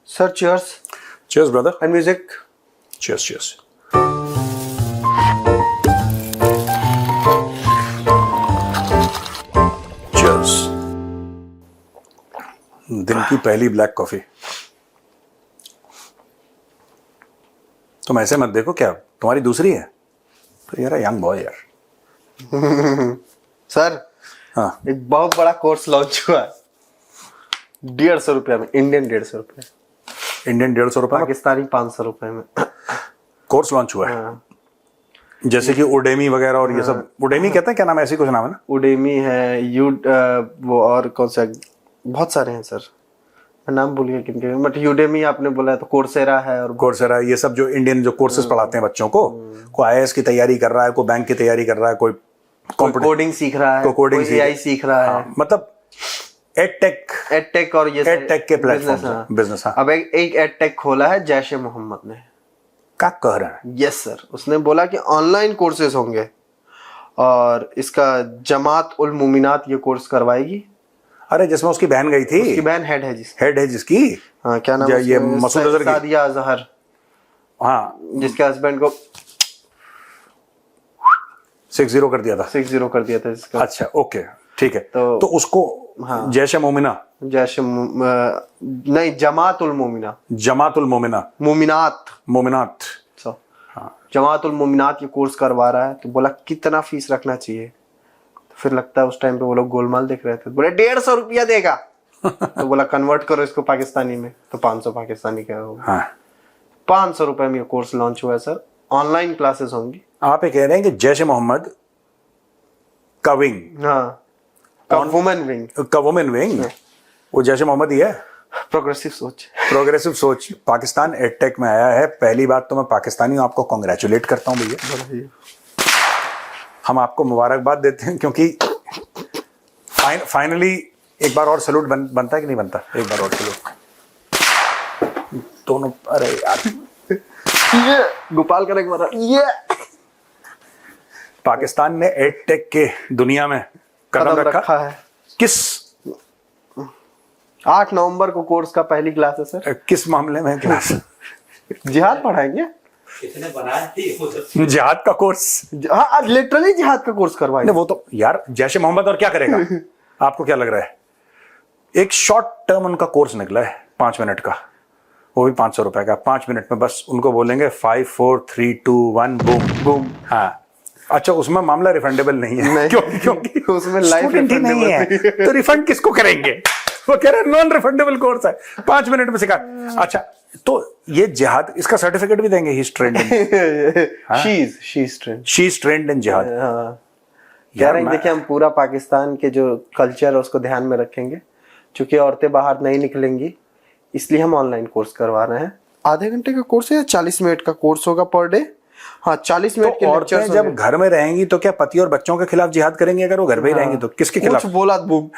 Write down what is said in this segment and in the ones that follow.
Sir, cheers. Cheers, brother. And music. Cheers, cheers. Cheers. दिन की पहली ब्लैक कॉफी। तुम ऐसे मत देखो, क्या तुम्हारी दूसरी है? तो यार यंग बॉय यार। सर, हाँ, एक बहुत बड़ा कोर्स लॉन्च हुआ है 150 रुपया में, इंडियन 150 रुपये, इंडियन 150 रुपये में पाकिस्तानी 500 रुपये में। कोर्स लॉन्च हुआ है। हाँ। जैसे कि उडेमी वगैरह और ये सब। उडेमी कहते हैं, क्या नाम है, ऐसी कुछ नाम है ना? उडेमी है, वो और कौन सा, बहुत सारे हैं सर, मैं नाम भूल गया किनके, बट यूडेमी आपने बोला है तो कोर्सेरा है, और कोर्सेरा, ये सब जो इंडियन जो कोर्सेज पढ़ाते हैं बच्चों को, कोई आईएएस की तैयारी कर रहा है, कोई बैंक की तैयारी कर रहा है, कोई कोडिंग सीख रहा है, कोई एआई सीख रहा है, मतलब एडटेक और ये एडटेक के प्लेटफॉर्म बिजनेस। हाँ, अब एक एडटेक खोला है जैश मोहम्मद ने। क्या कह रहा है? यस सर, उसने बोला कि ऑनलाइन कोर्सेज होंगे और इसका जमात उल मुमिनात ये कोर्स करवाएगी। अरे जिसमें उसकी बहन गई थी, उसकी बहन हेड है जिसकी, हाँ, क्या नाम है, ये मसूद अजहर की, सादिया अजहर, हाँ, जिसके हस्बैंड को 6-0 कर दिया था। 6-0 कर दिया था इसका। अच्छा, ओके, ठीक है। तो उसको हाँ, जैश मोमिना, नहीं, जमात उल मुमिना, जमात उल मोमिना, मोमिनात, जमात उल मुमिनात ये कोर्स करवा रहा है। तो बोला कितना फीस रखना चाहिए, तो फिर लगता है उस टाइम पे वो लोग गोलमाल देख रहे थे, बोले 150 रुपया देगा। तो बोला कन्वर्ट करो इसको पाकिस्तानी में, तो 500 पाकिस्तानी का होगा। हाँ, 500 रुपए में ये कोर्स लॉन्च हुआ है सर। ऑनलाइन क्लासेस होंगी। आप ये कह रहे हैं कि जैश मोहम्मद का विंग, हाँ, वुमेन विंग, वो जैश मोहम्मद ही है। प्रोग्रेसिव सोच। पाकिस्तान एडटेक में आया है। पहली बात तो मैं पाकिस्तानी हूं, आपको कॉन्ग्रेचुलेट करता हूं भैया। हम आपको मुबारकबाद देते हैं, क्योंकि फाइनली एक बार और सैल्यूट बनता है कि नहीं बनता? एक बार और सैल्यूट दोनों। अरे यार, ये गोपाल का एक बार ये पाकिस्तान ने एडटेक के दुनिया में कदम रखा है। किस 8 नवंबर को कोर्स का पहली क्लास है सर। किस मामले में क्लास? जिहाद पढ़ाएंगे। कितने बनाए जिहाद का कोर्स? हाँ, लिटरली जिहाद का कोर्स करवाएंगे। वो तो यार जैश मोहम्मद और क्या करेगा? आपको क्या लग रहा है? एक शॉर्ट टर्म उनका कोर्स निकला है 5 मिनट का, वो भी 500 रुपए का। 5 मिनट में बस उनको बोलेंगे 5 4 3 2 1 बूम बूम। हाँ, अच्छा, उसमें मामला रिफंडेबल नहीं है, क्योंकि उसमें लाइफ नहीं है, तो रिफंड किसको करेंगे? वो कह रहे हैं नॉन रिफंडेबल कोर्स है, 5 मिनट में सिखा। अच्छा, तो ये जिहाद, इसका सर्टिफिकेट भी देंगे, he is trained in, she is trained in जिहाद। कह रहे हैं देखिए, हम पूरा पाकिस्तान के जो कल्चर है उसको ध्यान में रखेंगे, क्योंकि औरतें बाहर नहीं निकलेंगी, इसलिए हम ऑनलाइन कोर्स करवा रहे हैं। आधे घंटे का कोर्स है, 40 मिनट का कोर्स होगा पर डे। हाँ, 40 मिनट के लेक्चर्स। जब घर में रहेंगी तो क्या पति और बच्चों के खिलाफ जिहाद करेंगी? अगर वो घर में ही रहेंगी तो किसके खिलाफ? कुछ बोला बूम।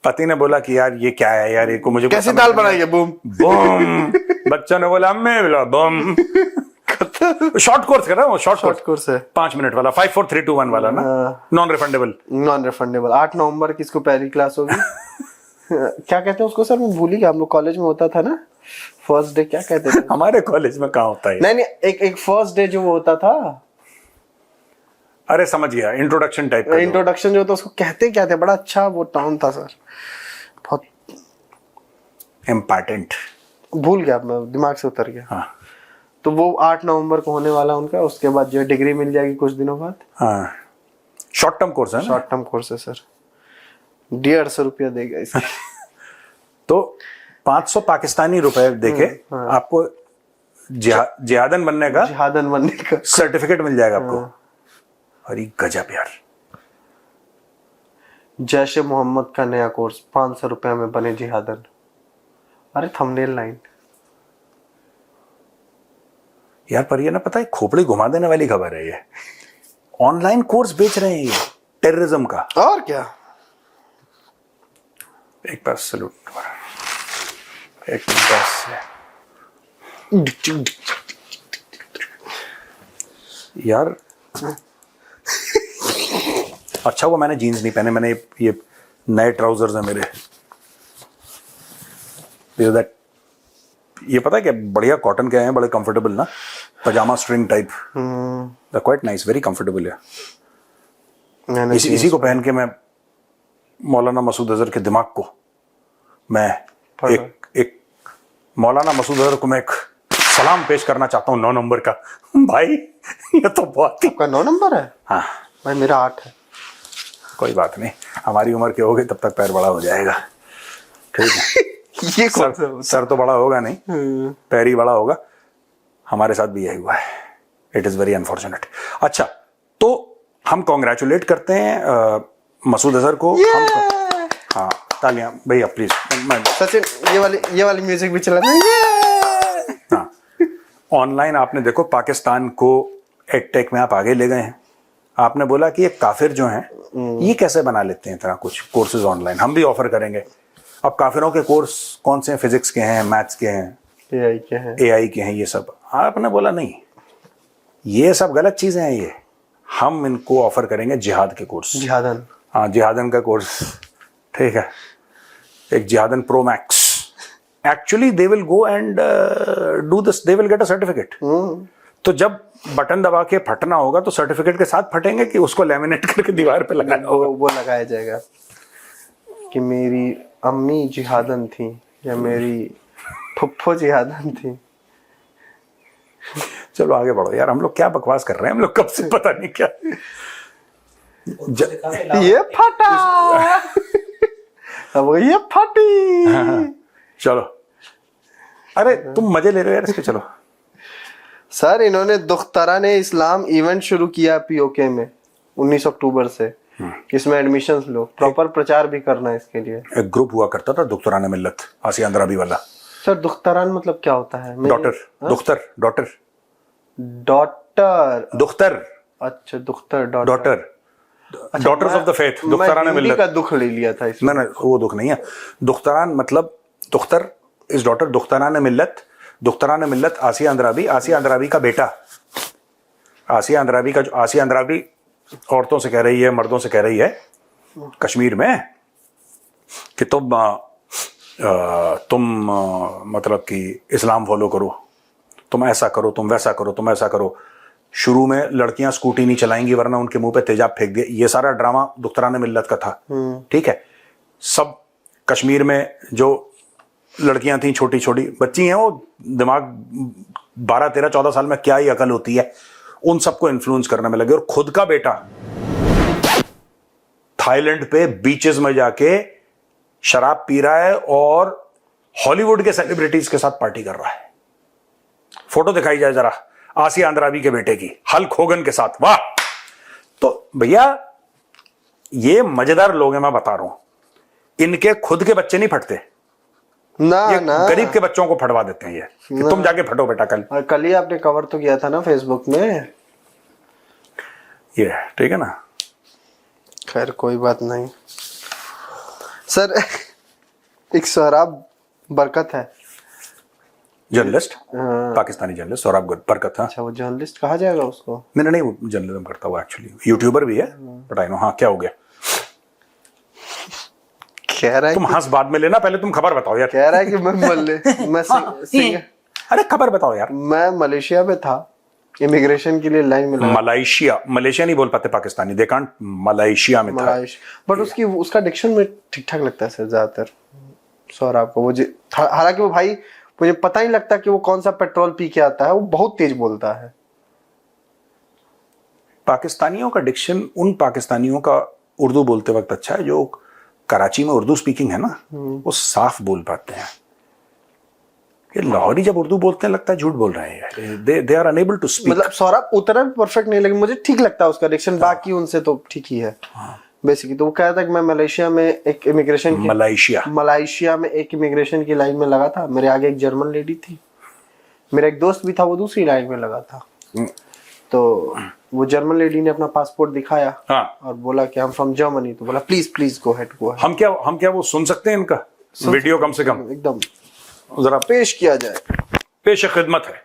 पति ने बोला कि यार ये क्या है यार, ये को मुझे कैसे दाल बनाई? Boom boom. बच्चों ने बोला मैं बोला बूम। शॉर्ट कोर्स कर रहा हूँ, शॉर्ट कोर्स है 5 मिनट वाला, 5 4 3 2 1 वाला ना, नॉन रिफंडेबल। 8 नवंबर की इसको पहली क्लास होगी। क्या कहते हैं उसको सर, मैं भूल ही गया। हम लोग कॉलेज में होता था ना, फर्स्ट डे क्या कहते थे? हमारे कॉलेज में कहाँ होता है? नहीं, एक फर्स्ट डे जो होता था। अरे समझ गया, इंट्रोडक्शन टाइप का। इंट्रोडक्शन जो होता उसको कहते क्या थे? बड़ा अच्छा वो टाउन था सर, बहुत इम्पोर्टेंट। भूल गया, मैं दिमाग से उतर गया। हाँ, तो वो 8 नवंबर को होने वाला उनका। उसके बाद जो डिग्री मिल जाएगी कुछ दिनों बाद। हाँ, शॉर्ट टर्म कोर्स है ना? शॉर्ट टर्म कोर्स है सर। 150 रुपया देगा इसका। तो 500 पाकिस्तानी रुपए देके आपको जिहादन बनने का सर्टिफिकेट मिल जाएगा आपको। अरे गजब यार। जैश मोहम्मद का नया कोर्स 500 रुपया में बने जिहादन। अरे थंबनेल लाइन यार, पर ये ना, पता है, खोपड़ी घुमा देने वाली खबर है ये। ऑनलाइन कोर्स बेच रहे हैं ये टेररिज्म का। और क्या। एक बार सैल्यूट, एक बार यार। अच्छा हुआ मैंने जीन्स नहीं पहने, मैंने ये नए ट्राउजर्स हैं मेरे, दैट ये पता है क्या, बढ़िया कॉटन के हैं, बड़े कंफर्टेबल ना, pyjama string type, quite nice, very comfortable है। इसी को पहन के मैं मौलाना मसूद अजहर के दिमाग को मैं एक मौलाना मसूद अजहर को मैं एक सलाम पेश करना चाहता हूँ 9 नंबर का। भाई ये तो बहुत ही, आपका 9 नंबर है? हाँ भाई मेरा 8 है। कोई बात नहीं, हमारी उम्र के हो गई तब तक पैर बड़ा हो जाएगा, ठीक है। ये कौन सा सर तो बड़ा होगा नहीं, पैर ही बड़ा होगा। हमारे साथ भी यही हुआ है, इट इज वेरी अनफॉर्चुनेट। अच्छा, तो हम कॉन्ग्रेचुलेट करते हैं मसूद अजहर को। हम हाँ, तालियां भैया प्लीज। सचिन ये वाली म्यूजिक भी चला था। हाँ, ऑनलाइन आपने देखो पाकिस्तान को एडटेक में आप आगे ले गए हैं। आपने बोला कि ये काफिर जो हैं ये कैसे बना लेते हैं इतना कुछ कोर्सेज ऑनलाइन, हम भी ऑफर करेंगे। अब काफिरों के कोर्स कौन से हैं? फिजिक्स के हैं, मैथ्स के हैं, एआई के हैं, ये सब। आपने बोला नहीं, ये सब गलत चीजें हैं, ये हम इनको ऑफर करेंगे जिहाद के कोर्स। जिहादन, हाँ, जिहादन का कोर्स, ठीक है। एक जिहादन pro max, actually they will go and do this, they will get a certificate. तो जब बटन दबा के फटना होगा तो सर्टिफिकेट के साथ फटेंगे कि उसको लेमिनेट करके दीवार पे लगाना होगा? वो लगाया जाएगा कि मेरी अम्मी जिहादन थी या मेरी फुफ्फो जिहादन थी। चलो आगे बढ़ो यार, हम लोग क्या बकवास कर रहे हैं, हम लोग कब से पता नहीं क्या। ये फटा अब ये फटी। चलो, अरे तुम मजे ले रहे हो यार इसके, चलो। सर इन्होंने दुख्तरान इस्लाम इवेंट शुरू किया पीओके में 19 अक्टूबर से। इसमें एडमिशंस लो, प्रॉपर प्रचार भी करना है इसके लिए। एक ग्रुप हुआ करता था दुख्तरान मिल्लत, आसिया अंद्राबी वाला। सर दुख्तरान मतलब क्या होता है? डॉटर, दुख्तर, डॉटर, डॉटर, दुख्तर, अच्छा दुख्तर, daughter, daughters of the faith, Dukhtaran Millat का दुख ले लिया था इसमें। ना वो दुख नहीं है। दुख्तरान मतलब दुख्तर इज डॉटर, दुख्तरान मिल्लत, दुख्तरान मिल्लत आसिया अंद्राबी, आसिया अंद्राबी का बेटा। आसिया अंद्राबी का जो, आसिया अंद्राबी औरतों से कह रही है, मर्दों से कह रही है कश्मीर में कि तुम मतलब कि इस्लाम फॉलो करो, तुम ऐसा करो, तुम वैसा करो, तुम ऐसा करो। शुरू में लड़कियां स्कूटी नहीं चलाएंगी वरना उनके मुंह पे तेजाब फेंक दिए। ये सारा ड्रामा दुख्तरान मिल्लत का था, ठीक है। सब कश्मीर में जो लड़कियां थी, छोटी छोटी बच्ची हैं, वो दिमाग 12, 13, 14 साल में क्या ही अकल होती है, उन सबको इन्फ्लुएंस करने में लगे। और खुद का बेटा थाईलैंड पे बीचेस में जाके शराब पी रहा है और हॉलीवुड के सेलिब्रिटीज के साथ पार्टी कर रहा है। फोटो दिखाई जाए जरा आसिया अंद्राबी के बेटे की, हल्क होगन के साथ। वाह! तो भैया ये मजेदार लोग हैं, मैं बता रहा हूं। इनके खुद के बच्चे नहीं फटते ना, ये ना गरीब के बच्चों को फटवा देते हैं ये कि तुम जाके फटो बेटा कल। और कल ही आपने कवर तो किया था ना फेसबुक में, ये ठीक है ना। खैर कोई बात नहीं सर। एक सोहराब बरकत है, जर्नलिस्ट, पाकिस्तानी जर्नलिस्ट सोहराब बरकत। हाँ, अच्छा वो जर्नलिस्ट कहा जाएगा उसको? नहीं, वो जर्नलिज्म करता हुआ, एक्चुअली यूट्यूबर भी है, बट आई नो। हाँ, क्या हो गया? कह रहा है तुम हंस बाद में लेना, पहले तुम खबर बताओ यार। कह रहा है कि मैं अरे खबर बताओ यार। मैं मलेशिया में था, इमिग्रेशन के लिए लाइन में लगा। मलेशिया नहीं बोल पाते पाकिस्तानी, दे कांट। मलेशिया में था, बट उसका डिक्शन में ठीक ठाक लगता है सर ज्यादातर सौरभ को। हालांकि वो भाई मुझे पता ही लगता कि वो कौन सा पेट्रोल पी के आता है, वो बहुत तेज बोलता है। पाकिस्तानियों का डिक्शन उन पाकिस्तानियों का उर्दू बोलते वक्त अच्छा है जो कराची में उर्दू स्पीकिंग है ना, वो साफ बोल पाते हैं। ये लाहौरी जब उर्दू बोलते हैं लगता है झूठ बोल रहे हैं, they are unable to speak. मतलब सौरभ उतना भी परफेक्ट नहीं लगे, मुझे ठीक लगता है उसका डिक्शन, बाकी उनसे तो ठीक ही है बेसिकली। तो वो कह रहा था कि मैं मलेशिया में एक इमिग्रेशन मलेशिया में एक इमिग्रेशन की लाइन में लगा था। मेरे आगे एक जर्मन लेडी थी, मेरा एक दोस्त भी था, वो दूसरी लाइन में लगा था। तो वो जर्मन लेडी ने अपना पासपोर्ट दिखाया और बोला कि हम फ्रॉम जर्मनी। तो बोला please go head, go head. हम क्या वो सुन सकते हैं इनका वीडियो? कम से कम एकदम जरा पेश किया जाए। पेश खिदमत है,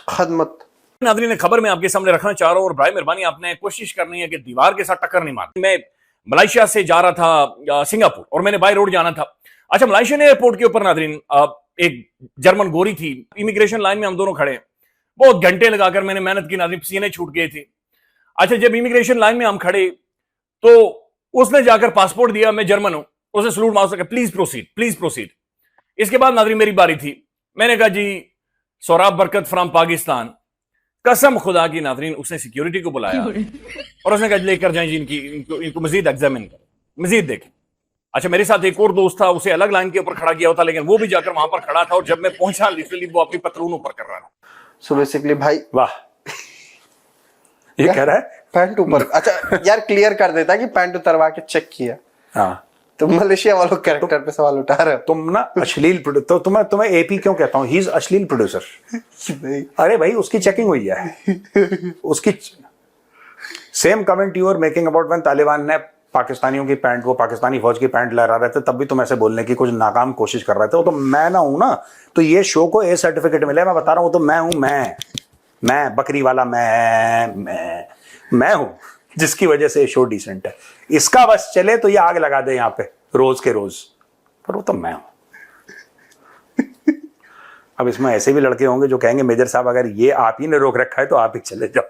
खदमत। नाज़रीन, खबर मैं आपके सामने रखना चाह रहा हूँ और बराए मेहरबानी आपने कोशिश करनी है कि दीवार के साथ टक्कर नहीं मारनी। मैं मलेशिया से जा रहा था सिंगापुर और मैंने बाय रोड जाना था। अच्छा, मलेशियन एयरपोर्ट के ऊपर नाज़रीन एक जर्मन गोरी थी, इमिग्रेशन लाइन में हम दोनों खड़े, बहुत घंटे लगाकर मैंने मेहनत की, नाज़रीन पसीने छूट गए थे। अच्छा, जब इमिग्रेशन लाइन में हम खड़े तो उसने जाकर पासपोर्ट दिया, मैं जर्मन हूं, उसने सलूट मार सके, प्लीज प्रोसीड, प्लीज प्रोसीड। इसके बाद नाज़रीन मेरी बारी थी, मैंने कहा जी सौराब बरकत फ्रॉम पाकिस्तान। कसम खुदा की नाज़रीन, उसने सिक्योरिटी को बुलाया और उसने कहा लेकर जाएं जी इनको मजीद एग्जामिन करें, मजीद देखें। अच्छा, मेरे साथ एक और दोस्त था, उसे अलग लाइन के ऊपर खड़ा किया होता, लेकिन वो भी जाकर वहां पर खड़ा था और जब मैं पहुंचा लिटरली वो अपनी पतलून ऊपर कर रहा था। सो बेसिकली भाई, वाह, ये कह रहा है पैंट ऊपर। अच्छा यार, क्लियर कर देता कि पैंट उतरवा के चेक किया। हाँ, तुम मलेशिया वालों कैरेक्टर पे सवाल उठा रहे हो। तुम ना अश्लील तो तुम्हें एपी क्यों कहता हूँ, ही इज अश्लील प्रोड्यूसर। नहीं, अरे भाई, उसकी चेकिंग हुई है। उसकी same comment you are making about when Taliban ने पाकिस्तानियों की पैंट, वो पाकिस्तानी फौज की पैंट लहरा रहे थे, तब भी तुम ऐसे बोलने की कुछ नाकाम कोशिश कर रहे थे। वो तो मैं ना हूं ना, तो ये शो को ए सर्टिफिकेट मिले, मैं बता रहा हूं, तो मैं हूं, मैं बकरी वाला मैं हूं, जिसकी वजह से शो डिसेंट है। इसका बस चले तो ये आग लगा दे यहाँ पे रोज के रोज, पर वो तो मैं हूं। अब इसमें ऐसे भी लड़के होंगे जो कहेंगे मेजर साहब अगर ये आप ही ने रोक रखा है तो आप ही चले जाओ।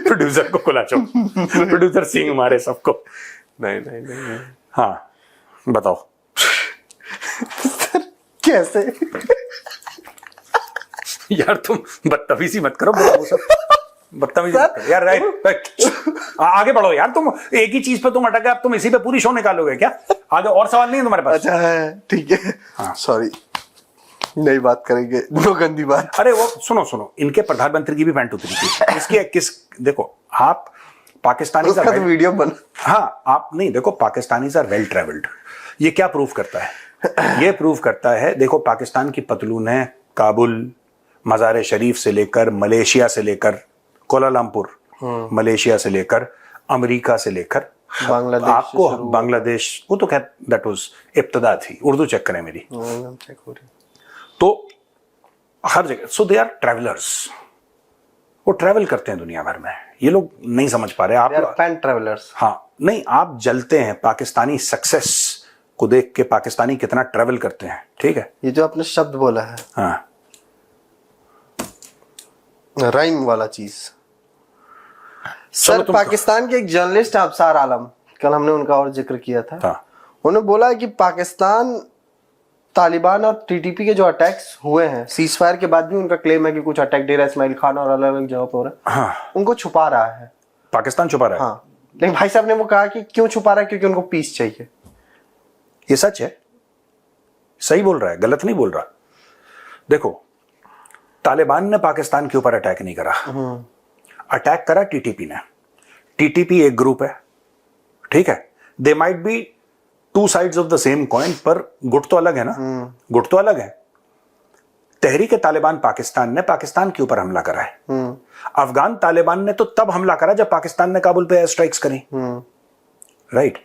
प्रोड्यूसर को खुला चो, प्रोड्यूसर सिंह मारे सबको। नहीं नहीं नहीं, नहीं। हाँ बताओ। कैसे यार तुम बदतमीजी मत करो, बदतमीजी मत करो यार। राइट, आगे बढ़ो यार, तुम एक ही चीज पे तुम अटक गए, अब तुम इसी पे पूरी शो निकालोगे क्या? आगे और सवाल नहीं है तुम्हारे पास? अच्छा है, ठीक है। हाँ। सॉरी, नई बात करेंगे, नो गंदी बात। अरे वो सुनो, इनके प्रधानमंत्री की भी पैंट उतरी थी। इसकी किस, देखो आप पाकिस्तानी उसका तो वीडियो बना। हाँ, आप नहीं, देखो पाकिस्तानी आर वेल ट्रेवल्ड। ये क्या प्रूव करता है? ये प्रूव करता है, देखो पाकिस्तान की पतलून है काबुल, मज़ार शरीफ से लेकर, मलेशिया से लेकर, कोलालमपुर, मलेशिया से लेकर, अमेरिका से लेकर बांग्लादेश, आपको बांग्लादेश, वो तो खैर दैट वाज इब्तदा थी, उर्दू चेक करें मेरी, चेक हो रही। तो हर जगह, सो दे आर ट्रैवलर्स, वो ट्रैवल करते हैं दुनिया भर में। ये लोग नहीं समझ पा रहे आप, पैंट ट्रैवलर्स। हाँ नहीं, आप जलते हैं पाकिस्तानी सक्सेस को देख के, पाकिस्तानी कितना ट्रैवल करते हैं, ठीक है? ये जो आपने शब्द बोला है, हाँ, राइम वाला चीज। सर, पाकिस्तान के एक जर्नलिस्ट अफसार आलम, कल हमने उनका और जिक्र किया था, उन्होंने बोला कि पाकिस्तान तालिबान और टीटीपी के जो अटैक्स हुए हैं, सीज फायर के बाद भी उनका क्लेम है कि कुछ अटैक डेरा इस्माइल खान और अलग अलग जगह पर हो रहा है, हाँ, उनको छुपा रहा है, पाकिस्तान छुपा रहा है। हाँ, लेकिन भाई साहब ने वो कहा कि क्यों छुपा रहा है, क्योंकि उनको पीस चाहिए। ये सच है, सही बोल रहा है, गलत नहीं बोल रहा। देखो, तालिबान ने पाकिस्तान के ऊपर अटैक नहीं करा, अटैक करा टीटीपी ने। टीटीपी एक ग्रुप है, ठीक है? They might be two sides of the same coin, पर गुट तो अलग है ना, गुट तो अलग है। तहरीक तालिबान पाकिस्तान ने पाकिस्तान के ऊपर हमला करा है। अफगान तालिबान ने तो तब हमला करा जब पाकिस्तान ने काबुल पे एयर स्ट्राइक्स करी, राइट?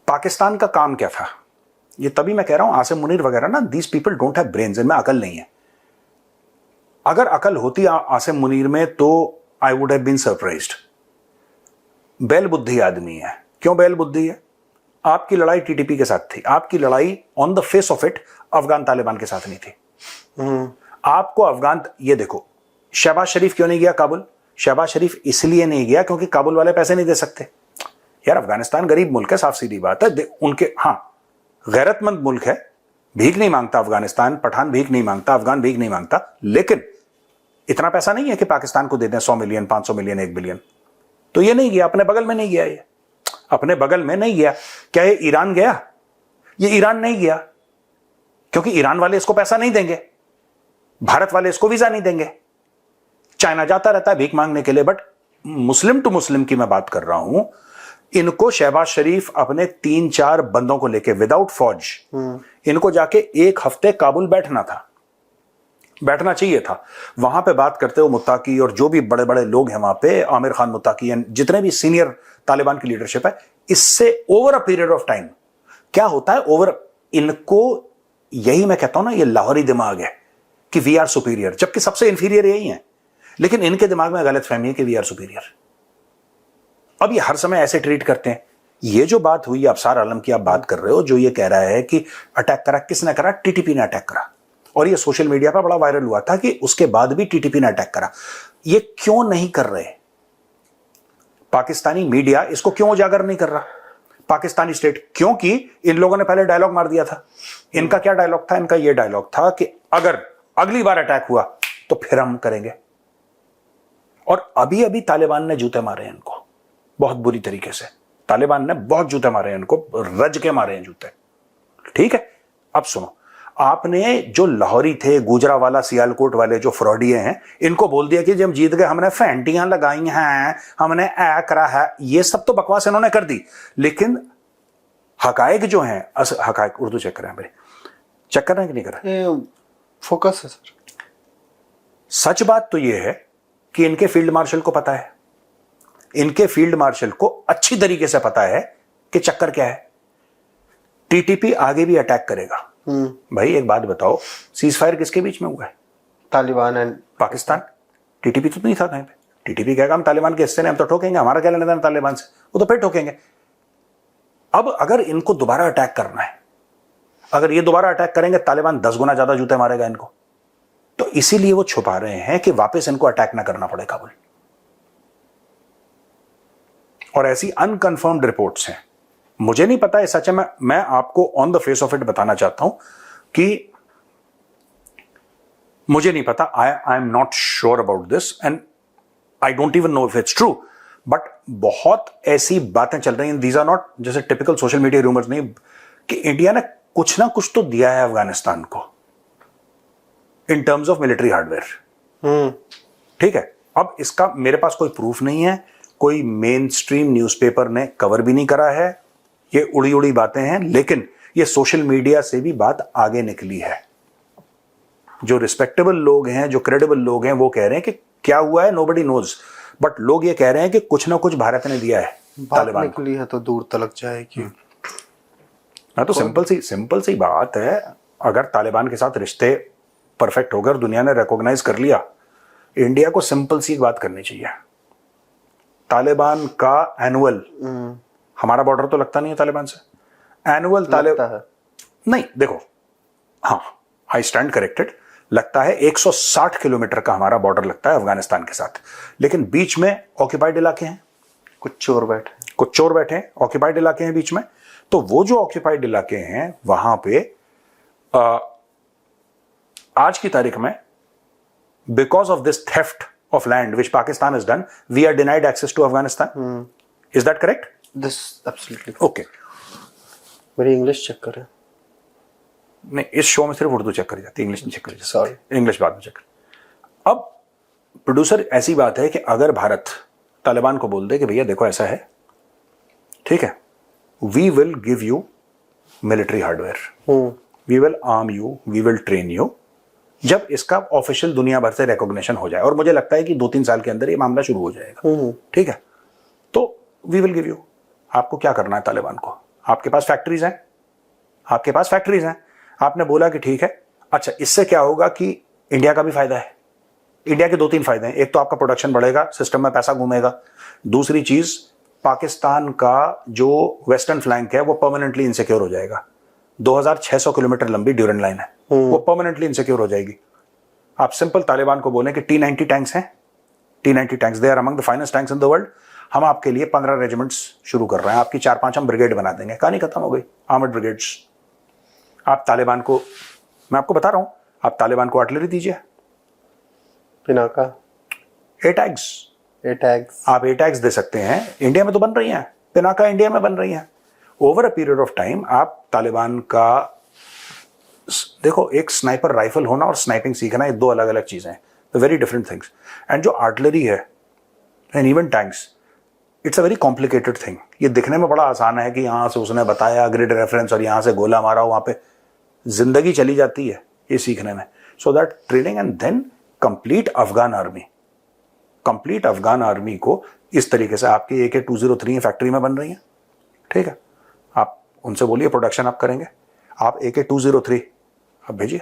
पाकिस्तान का काम क्या था? ये तभी मैं कह रहा हूं आसिम मुनीर वगैरह ना, these people don't have brains, इनमें अकल नहीं है। अगर अकल होती आसिम मुनीर में तो I would have been surprised. बैल बुद्धि आदमी है। क्यों बैल बुद्धि है? आपकी लड़ाई टीटीपी के साथ थी, आपकी लड़ाई on the face of it Afghan Taliban के साथ नहीं थी। आपको अफगान, ये देखो, शहबाज शरीफ क्यों नहीं गया काबुल? शहबाज शरीफ इसलिए नहीं गया क्योंकि काबुल वाले पैसे नहीं दे सकते। यार अफगानिस्तान गरीब मुल्क है, साफ सीधी बात है। उनके, हाँ, गैरतमंद मुल्क है, भीख नहीं मांगता अफगानिस्तान, पठान भीख नहीं मांगता, अफगान भीख नहीं मांगता, लेकिन इतना पैसा नहीं है कि पाकिस्तान को दे दें 100 मिलियन, 500 मिलियन, 1 बिलियन। तो ये नहीं गया, अपने बगल में नहीं गया, ये अपने बगल में नहीं गया। क्या ये ईरान गया? ये ईरान नहीं गया क्योंकि ईरान वाले इसको पैसा नहीं देंगे, भारत वाले इसको वीजा नहीं देंगे। चाइना जाता रहता है भीख मांगने के लिए, बट मुस्लिम टू मुस्लिम की मैं बात कर रहा हूं। इनको शहबाज शरीफ अपने 3-4 बंदों को लेके विदाउट फौज, इनको जाके 1 हफ्ते काबुल बैठना चाहिए था। वहां पे बात करते हो मुत्ताकी और जो भी बड़े बड़े लोग हैं वहां पे, आमिर खान मुत्ताकी, जितने भी सीनियर तालिबान की लीडरशिप है, इससे over a period of time क्या होता है, ओवर, इनको, यही मैं कहता हूं ना, ये लाहौरी दिमाग है कि वी आर सुपीरियर, जबकि सबसे इंफीरियर यही है। लेकिन इनके दिमाग में गलत फहमी है कि वी आर सुपीरियर। अब ये हर समय ऐसे ट्रीट करते हैं। ये जो बात हुई अफसार आलम की आप बात कर रहे हो, जो ये कह रहा है कि अटैक करा, किसने करा? टीटीपी ने अटैक करा। और ये सोशल मीडिया पर बड़ा वायरल हुआ था कि उसके बाद भी टीटीपी ने अटैक करा। ये क्यों नहीं कर रहे पाकिस्तानी मीडिया, इसको क्यों उजागर नहीं कर रहा पाकिस्तानी स्टेट? क्योंकि इन लोगों ने पहले डायलॉग मार दिया था। इनका क्या डायलॉग था? इनका ये डायलॉग था कि अगर अगली बार अटैक हुआ तो फिर हम करेंगे। और अभी अभी तालिबान ने जूते मारे हैं इनको बहुत बुरी तरीके से। तालिबान ने बहुत जूते मारे हैं इनको, रज के मारे हैं जूते। ठीक है, अब सुनो, आपने जो लाहौरी थे, गुजरावाला, सियालकोट वाले जो फ्रॉडिये हैं, इनको बोल दिया कि जब जीत गए हमने फैंटियां लगाई हैं, हमने ऐ करा है। ये सब तो बकवास इन्होंने कर दी, लेकिन हकायक जो हैं, हकायक उर्दू चेक करें मेरे, चेक कर रहे हैं कि नहीं कर रहे? फोकस है सर। सच बात तो यह है कि इनके फील्ड मार्शल को पता है, इनके फील्ड मार्शल को अच्छी तरीके से पता है कि चक्कर क्या है। टीटीपी आगे भी अटैक करेगा। भाई एक बात बताओ, सीज फायर किसके बीच में हुआ है? तालिबान एंड पाकिस्तान। टीटीपी तो नहीं था कहीं पे। टीटीपी कहेगा हम तालिबान के हिस्से ने, हम तो ठोकेंगे, हमारा क्या लेना देना तालिबान से, वो तो फिर ठोकेंगे। अब अगर इनको दोबारा अटैक करना है, अगर ये दोबारा अटैक करेंगे, तालिबान 10 गुना ज्यादा जूते मारेगा इनको। तो इसीलिए वो छुपा रहे हैं कि वापस इनको अटैक ना करना पड़े काबुल। और ऐसी अनकंफर्म्ड रिपोर्ट्स हैं, मुझे नहीं पता है सच है। मैं आपको on the face of it बताना चाहता हूं कि मुझे नहीं पता, I am not sure about this and I don't even know if it's true, but बहुत ऐसी बातें चल रही हैं। दीज आर नॉट जैसे टिपिकल सोशल मीडिया रूमर्स नहीं, कि इंडिया ने कुछ ना कुछ तो दिया है अफगानिस्तान को in terms of military hardware. ठीक है, अब इसका मेरे पास कोई प्रूफ नहीं है, कोई मेन स्ट्रीम न्यूज़पेपर ने कवर भी नहीं करा है, ये उड़ी उड़ी बातें हैं, लेकिन ये सोशल मीडिया से भी बात आगे निकली है। जो रिस्पेक्टेबल लोग हैं, जो क्रेडिबल लोग हैं, वो कह रहे हैं कि क्या हुआ है नोबडी नोज, बट लोग ये कह रहे हैं कि कुछ ना कुछ भारत ने दिया है तालिबान को। निकली है तो दूर तलक जाएगी। हाँ, तो सिंपल सी बात है, अगर तालिबान के साथ रिश्ते परफेक्ट होकर दुनिया ने रिकॉग्नाइज कर लिया, इंडिया को सिंपल सी बात करनी चाहिए। तालिबान का एनुअल, हमारा बॉर्डर तो लगता नहीं है तालिबान से, एनुअल तालिबान नहीं, देखो, हाँ आई स्टैंड करेक्टेड, लगता है 160 किलोमीटर का हमारा बॉर्डर लगता है अफगानिस्तान के साथ, लेकिन बीच में ऑक्यूपाइड इलाके हैं, कुछ चोर बैठे हैं, ऑक्यूपाइड इलाके हैं बीच में। तो वो जो ऑक्यूपाइड इलाके हैं वहां पे आज की तारीख में because of this theft of land which Pakistan has done, we are denied access to Afghanistan. Is that correct? This absolutely okay. मेरी इंग्लिश चेक करें। नहीं, इस शो में सिर्फ उर्दू चेक करी जाती है, इंग्लिश नहीं चेक करी जाती। सॉरी, इंग्लिश बाद में चेक। अब प्रोड्यूसर ऐसी बात है कि अगर भारत तालिबान को बोल दे कि भैया देखो ऐसा है, ठीक है, we will give you military hardware, we will arm you, we will train you, जब इसका ऑफिशियल दुनिया भर से रिकॉग्निशन हो जाए, और मुझे लगता है कि 2-3 साल के अंदर ये मामला शुरू हो जाएगा, ठीक है, तो वी विल गिव यू। आपको क्या करना है तालिबान को? आपके पास फैक्ट्रीज हैं, आपने बोला कि ठीक है। अच्छा, इससे क्या होगा कि इंडिया का भी फायदा है। इंडिया के 2-3 फायदे हैं। एक तो आपका प्रोडक्शन बढ़ेगा, सिस्टम में पैसा घूमेगा। दूसरी चीज, पाकिस्तान का जो वेस्टर्न फ्लैंक है वो परमानेंटली इनसिक्योर हो जाएगा। 2600 किलोमीटर लंबी ड्यूरन लाइन है, वो परमानेंटली इनसिक्योर हो जाएगी। आप सिंपल तालिबान को बोलें कि T-90 टैंक्स हैं, T-90 tanks, they are among the finest tanks in the world, हम आपके लिए 15 रेजिमेंट्स शुरू कर रहे हैं, आपकी 4-5 हम ब्रिगेड बना देंगे। कहानी खत्म हो गई, आर्मर्ड ब्रिगेड्स। आप तालिबान को, मैं आपको बता रहा हूं, आप तालिबान को आर्टिलरी दीजिए, पिनाका, A-टैग्स, आप A-टैग्स दे सकते हैं। इंडिया में तो बन रही हैं, पिनाका इंडिया में बन रही हैं। Over a period of time आप तालिबान का, देखो, एक स्नाइपर राइफल होना और स्नाइपिंग सीखना, ये 2 अलग अलग चीजें हैं, वेरी डिफरेंट थिंग्स। एंड जो आर्टिलरी है and even tanks, it's a very complicated thing. ये दिखने में बड़ा आसान है कि यहां से उसने बताया ग्रिड रेफरेंस और यहां से गोला मारा, वहां पे जिंदगी चली जाती है ये सीखने में। So that training and then complete Afghan army को इस तरीके से आपकी AK-203 फैक्ट्री में बन रही है, ठीक है, आप उनसे बोलिए प्रोडक्शन आप करेंगे, आप AK-203 आप भेजिए,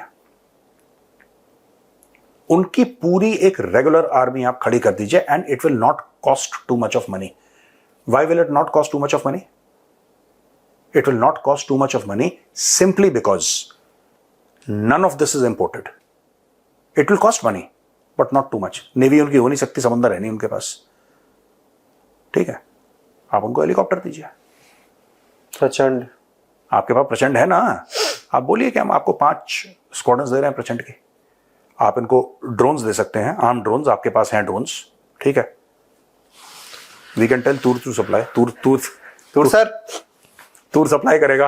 उनकी पूरी एक रेगुलर आर्मी आप खड़ी कर दीजिए, and it will not cost too much of money. Why will it not cost too much of money? It will not cost too much of money simply because none of this is imported. It will cost money but not too much. Navy उनकी हो नहीं सकती, समंदर है नहीं उनके पास. ठीक है, आप उनको हेलीकॉप्टर दीजिए. प्रचंड. आपके पास प्रचंड है ना, आप बोलिए कि हम आपको 5 स्क्वाड्रन्स दे रहे हैं प्रचंड के. आप इनको ड्रोन्स दे सकते हैं, आर्म ड्रोन्स आपके पास हैं ड्रोन्स. ठीक है, वी कैन टेल तूर टू सप्लाई. तो सर तूर सप्लाई करेगा.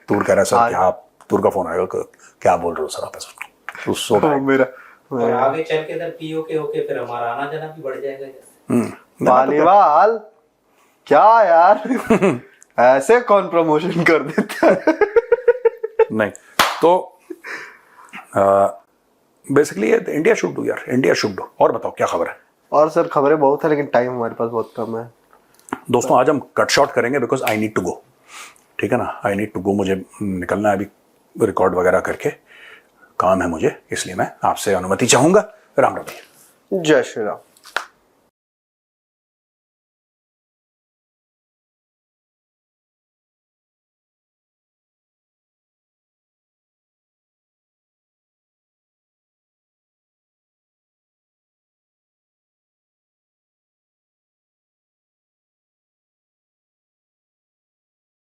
तूर कह रहा है सर क्या आप, तूर का फोन आएगा, क्या बोल रहे हो सर आप ऐसा. तो सो मेरा और आगे चल के इधर पीओके होके फिर हमारा आना जाना भी बढ़ जाएगा. पालीवाल क्या यार ऐसे कौन प्रमोशन कर देता है. नहीं तो बेसिकली इंडिया शुड डू यार, इंडिया शुड डू. और बताओ क्या खबर है. और सर खबरें बहुत है लेकिन टाइम हमारे पास बहुत कम है. दोस्तों आज हम कट शॉर्ट करेंगे because I need to go. ठीक है ना, आई नीड टू गो. मुझे निकलना है अभी, रिकॉर्ड वगैरह करके काम है मुझे, इसलिए मैं आपसे अनुमति चाहूंगा. राम राम. जय श्री राम.